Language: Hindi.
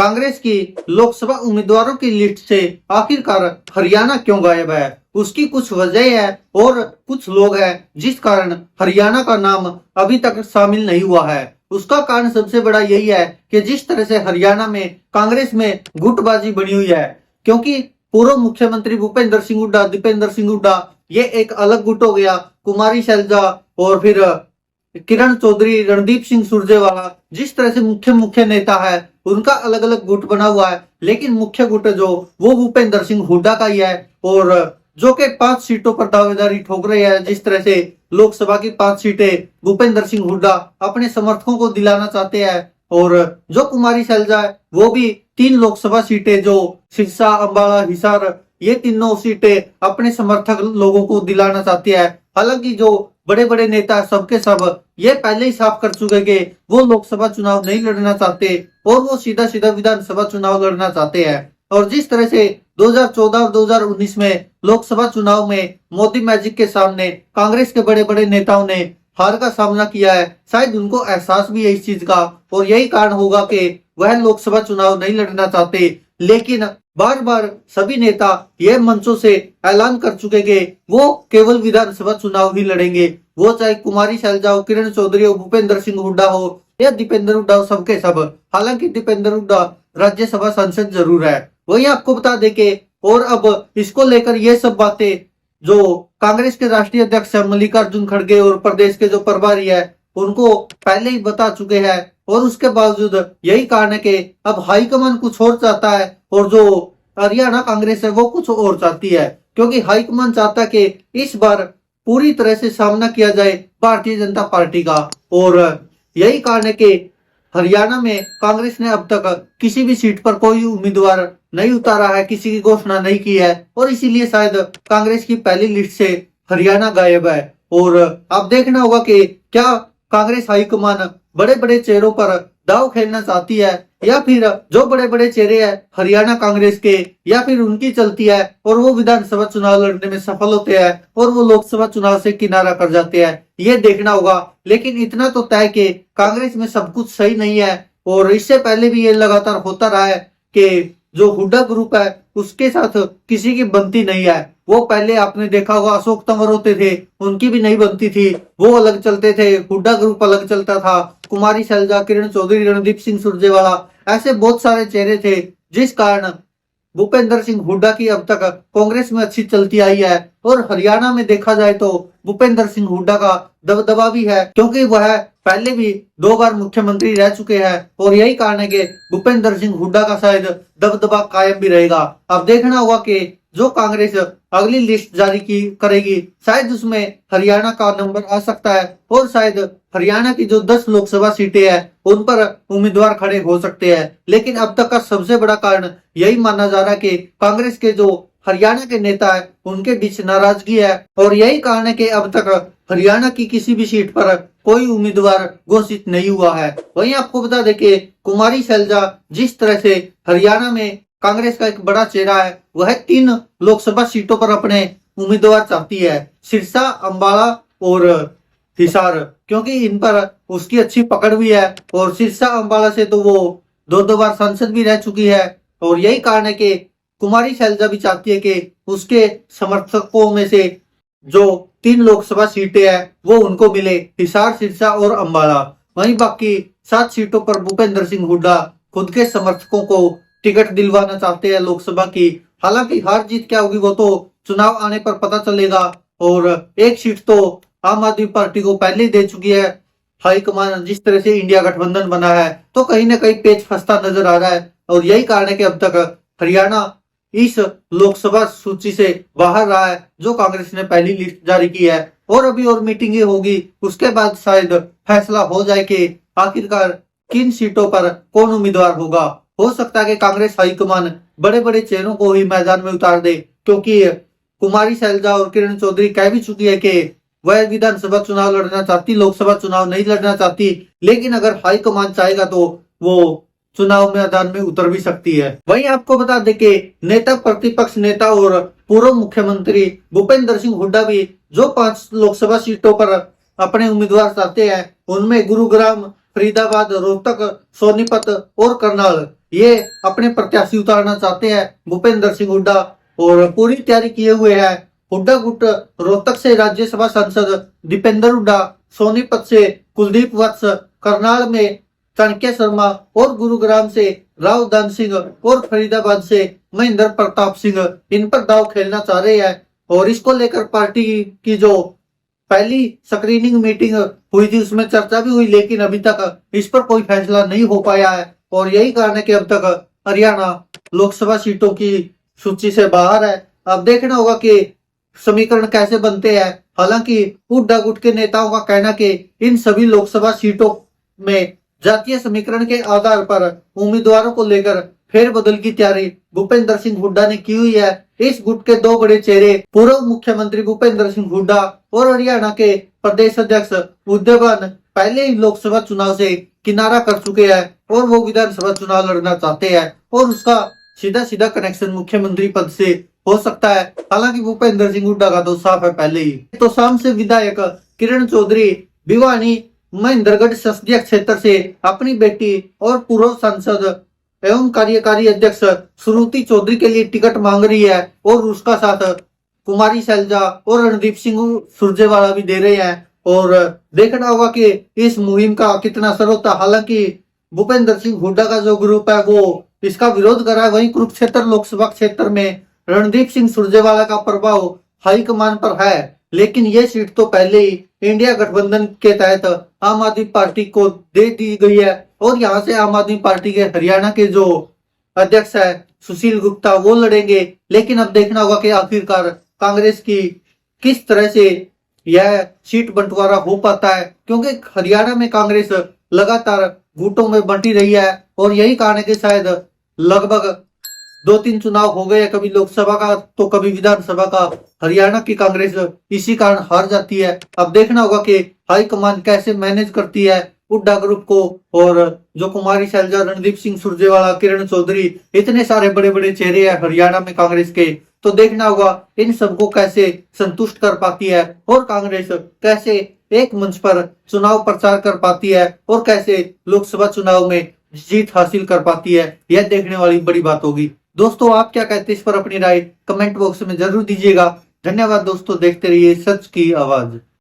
कांग्रेस की लोकसभा उम्मीदवारों की लिस्ट से आखिरकार हरियाणा क्यों गायब है, उसकी कुछ वजह है और कुछ लोग हैं जिस कारण हरियाणा का नाम अभी तक शामिल नहीं हुआ है। उसका कारण सबसे बड़ा यही है कि जिस तरह से हरियाणा में कांग्रेस में गुटबाजी बनी हुई है, क्योंकि पूर्व मुख्यमंत्री भूपेंद्र सिंह हुड्डा, दीपेंद्र सिंह हुड्डा, ये एक अलग गुट हो गया। कुमारी शैलजा और फिर किरण चौधरी, रणदीप सिंह सुरजेवाला, जिस तरह से मुख्य मुख्य नेता है उनका अलग अलग गुट बना हुआ है, लेकिन मुख्य गुट जो वो भूपेंद्र सिंह हुड्डा का ही है और जो कि 5 सीटों पर दावेदारी ठोक रहे हैं। जिस तरह से लोकसभा की 5 सीटें भूपेंद्र सिंह हुड्डा अपने समर्थकों को दिलाना चाहते हैं और जो कुमारी शैलजा है वो भी 3 लोकसभा सीटें जो सिरसा, अंबाला, हिसार, ये तीनों सीटें अपने समर्थक लोगों को दिलाना चाहती है। हालांकि जो बड़े बड़े नेता सबके सब ये पहले ही साफ कर चुके कि वो लोकसभा चुनाव नहीं लड़ना चाहते और वो सीधा सीधा विधानसभा चुनाव लड़ना चाहते हैं। और जिस तरह से 2014 और 2019 में लोकसभा चुनाव में मोदी मैजिक के सामने कांग्रेस के बड़े बड़े नेताओं ने हार का सामना किया है, शायद उनको एहसास भी है इस चीज का और यही कारण होगा कि वह लोकसभा चुनाव नहीं लड़ना चाहते। लेकिन बार बार सभी नेता यह मंचों से ऐलान कर चुके कि वो केवल विधानसभा चुनाव ही लड़ेंगे, वो चाहे कुमारी शैलजा हो, किरण चौधरी हो, भूपेंद्र सिंह हुड्डा हो या दीपेंद्र हुड्डा हो, सबके सब। हालांकि दीपेंद्र हुड्डा राज्यसभा सांसद जरूर है, वही आपको बता दे के। और अब इसको लेकर ये सब बातें जो कांग्रेस के राष्ट्रीय अध्यक्ष है मल्लिकार्जुन खड़गे और प्रदेश के जो प्रभारी है उनको पहले ही बता चुके हैं, और उसके बावजूद यही कारण है कि अब हाईकमान कुछ और चाहता है और जो हरियाणा कांग्रेस है वो कुछ और चाहती है, क्योंकि हाईकमान चाहता है कि इस बार पूरी तरह से सामना किया जाए भारतीय जनता पार्टी का। और यही कारण है कि हरियाणा में कांग्रेस ने अब तक किसी भी सीट पर कोई उम्मीदवार नहीं उतारा है, किसी की घोषणा नहीं की है, और इसीलिए शायद कांग्रेस की पहली लिस्ट से हरियाणा गायब है। और अब देखना होगा कि क्या कांग्रेस हाईकमान बड़े बड़े चेहरों पर दाव खेलना चाहती है या फिर जो बड़े बड़े चेहरे हैं हरियाणा कांग्रेस के, या फिर उनकी चलती है और वो विधानसभा चुनाव लड़ने में सफल होते हैं और वो लोकसभा चुनाव से किनारा कर जाते हैं, ये देखना होगा। लेकिन इतना तो तय कि कांग्रेस में सब कुछ सही नहीं है, और इससे पहले भी ये लगातार होता रहा है कि जो हुड्डा ग्रुप है उसके साथ किसी की बनती नहीं है। वो पहले आपने देखा होगा अशोक तंवर होते थे, उनकी भी नहीं बनती थी, वो अलग चलते थे, हुड्डा ग्रुप अलग चलता था। कुमारी शैलजा, किरण चौधरी, रणदीप सिंह सुरजेवाला, ऐसे बहुत सारे चेहरे थे, जिस कारण भूपेंद्र सिंह हुड्डा की अब तक कांग्रेस में अच्छी चलती आई है। और हरियाणा में देखा जाए तो भूपेंद्र सिंह हुड्डा का दबदबा भी है, क्योंकि वह पहले भी 2 बार मुख्यमंत्री रह चुके हैं, और यही कारण है कि भूपेंद्र सिंह हुड्डा का शायद दबदबा कायम भी रहेगा। अब देखना होगा कि जो कांग्रेस अगली लिस्ट जारी की करेगी, शायद उसमें हरियाणा का नंबर आ सकता है, और शायद हरियाणा की जो 10 लोकसभा सीटें हैं उन पर उम्मीदवार खड़े हो सकते हैं। लेकिन अब तक का सबसे बड़ा कारण यही माना जा रहा है कि कांग्रेस के जो हरियाणा के नेता है उनके बीच नाराजगी है, और यही कारण है कि अब तक हरियाणा की किसी भी सीट पर कोई उम्मीदवार घोषित नहीं हुआ है। वहीं आपको बता दें कि कुमारी शैलजा जिस तरह से हरियाणा में कांग्रेस का एक बड़ा चेहरा है, वह 3 लोकसभा सीटों पर अपने उम्मीदवार चाहती है, सिरसा, अंबाला और हिसार, क्योंकि इन पर उसकी अच्छी पकड़ भी है। और सिरसा, अंबाला से तो वो 2 बार सांसद भी रह चुकी है, और यही कारण है कि कुमारी शैलजा भी चाहती है कि उसके समर्थकों में से जो 3 लोकसभा सीटें हैं वो उनको मिले, हिसार, सिरसा और अंबाला। वहीं बाकी 7 सीटों पर भूपेंद्र सिंह हुड्डा खुद के समर्थकों को टिकट दिलवाना चाहते हैं लोकसभा की। हालांकि हार जीत क्या होगी वो तो चुनाव आने पर पता चलेगा, और एक सीट तो आम आदमी पार्टी को पहले ही दे चुकी है हाईकमान। जिस तरह से इंडिया गठबंधन बना है तो कहीं ना कहीं पेच फंसता नजर आ रहा है, और यही कारण है कि अब तक हरियाणा इस लोकसभा सूची से बाहर रहा है जो कांग्रेस ने पहली लिस्ट जारी की है। और अभी और मीटिंगें होगी, उसके बाद शायद फैसला हो जाए कि आखिरकार किन सीटों पर कौन उम्मीदवार होगा। हो सकता है कि कांग्रेस हाईकमान बड़े बड़े चेहरों को ही मैदान में उतार दे, क्योंकि कुमारी शैलजा और किरण चौधरी कह भी चुकी है कि वह विधानसभा चुनाव लड़ना चाहती, लोकसभा चुनाव नहीं लड़ना चाहती। लेकिन अगर हाईकमान चाहेगा तो वो चुनाव मैदान में उतर भी सकती है। वहीं आपको बता दें कि नेता प्रतिपक्ष नेता और पूर्व मुख्यमंत्री भूपेंद्र सिंह हुड्डा भी जो 5 लोकसभा सीटों पर अपने उम्मीदवार चाहते हैं, उनमें गुरुग्राम, फरीदाबाद, रोहतक, सोनीपत और करनाल, ये अपने प्रत्याशी उतारना चाहते हैं भूपेंद्र सिंह हुड्डा और पूरी तैयारी किए हुए हैं। हुड्डा गुट रोहतक से राज्यसभा सांसद दीपेंद्र हुड्डा, सोनीपत से कुलदीप वत्स, करनाल में चाणक्य शर्मा और गुरुग्राम से राव दान सिंह और फरीदाबाद से महेंद्र प्रताप सिंह इन पर दाव खेलना चाह रहे हैं। और इसको लेकर पार्टी की जो पहली स्क्रीनिंग मीटिंग हुई थी उसमें चर्चा भी हुई, लेकिन अभी तक इस पर कोई फैसला नहीं हो पाया है। और यही कारण है कि अब तक हरियाणा लोकसभा सीटों की सूची से बाहर है। अब देखना होगा कि समीकरण कैसे बनते हैं। हालांकि हुड्डा गुट के नेताओं का कहना कि इन सभी लोकसभा सीटों में जातीय समीकरण के आधार पर उम्मीदवारों को लेकर फेरबदल की तैयारी भूपेंद्र सिंह हुड्डा ने की हुई है। इस गुट के दो बड़े चेहरे पूर्व मुख्यमंत्री भूपेंद्र सिंह हुड्डा और हरियाणा के प्रदेश अध्यक्ष उद्धवन पहले ही लोकसभा चुनाव से किनारा कर चुके हैं और वो विधानसभा चुनाव लड़ना चाहते हैं और उसका सीधा सीधा कनेक्शन मुख्यमंत्री पद से हो सकता है। हालांकि भूपेंद्र सिंह हुड्डा का तो साफ है पहले ही। तो शाम से विधायक किरण चौधरी भिवानी महेंद्रगढ़ संसदीय क्षेत्र से अपनी बेटी और पूर्व सांसद एवं कार्यकारी अध्यक्ष श्रुति चौधरी के लिए टिकट मांग रही है और उसका साथ कुमारी शैलजा और रणदीप सिंह सुरजेवाला भी दे रहे हैं। और देखना होगा कि इस मुहिम का कितना असर होता है। हालांकि भूपेंद्र सिंह हुड्डा का जो ग्रुप है वो इसका विरोध कर रहा है, वहीं कुरुक्षेत्र लोकसभा क्षेत्र में रणदीप सिंह सुरजेवाला का प्रभाव हाईकमान पर है। लेकिन ये सीट तो पहले ही इंडिया गठबंधन के तहत आम आदमी पार्टी को दे दी गई है और यहाँ से आम आदमी पार्टी के हरियाणा के जो अध्यक्ष है सुशील गुप्ता वो लड़ेंगे। लेकिन अब देखना होगा कि आखिरकार कांग्रेस की किस तरह से यह सीट बंटवारा हो पाता है, क्योंकि हरियाणा में कांग्रेस लगातार गुटों में बंटी रही है और यही कारण है कि शायद लगभग 2-3 चुनाव हो गए, कभी लोकसभा का तो कभी विधानसभा का। हरियाणा की कांग्रेस इसी कारण हार जाती है। अब देखना होगा कि हाईकमान कैसे मैनेज करती है हुड्डा ग्रुप को। और जो कुमारी शैलजा, रणदीप सिंह सुरजेवाला, किरण चौधरी, इतने सारे बड़े बड़े चेहरे हैं हरियाणा में कांग्रेस के, तो देखना होगा इन सबको कैसे संतुष्ट कर पाती है और कांग्रेस कैसे एक मंच पर चुनाव प्रचार कर पाती है और कैसे लोकसभा चुनाव में जीत हासिल कर पाती है। यह देखने वाली बड़ी बात होगी। दोस्तों, आप क्या कहते हैं इस पर अपनी राय कमेंट बॉक्स में जरूर दीजिएगा। धन्यवाद दोस्तों, देखते रहिए सच की आवाज।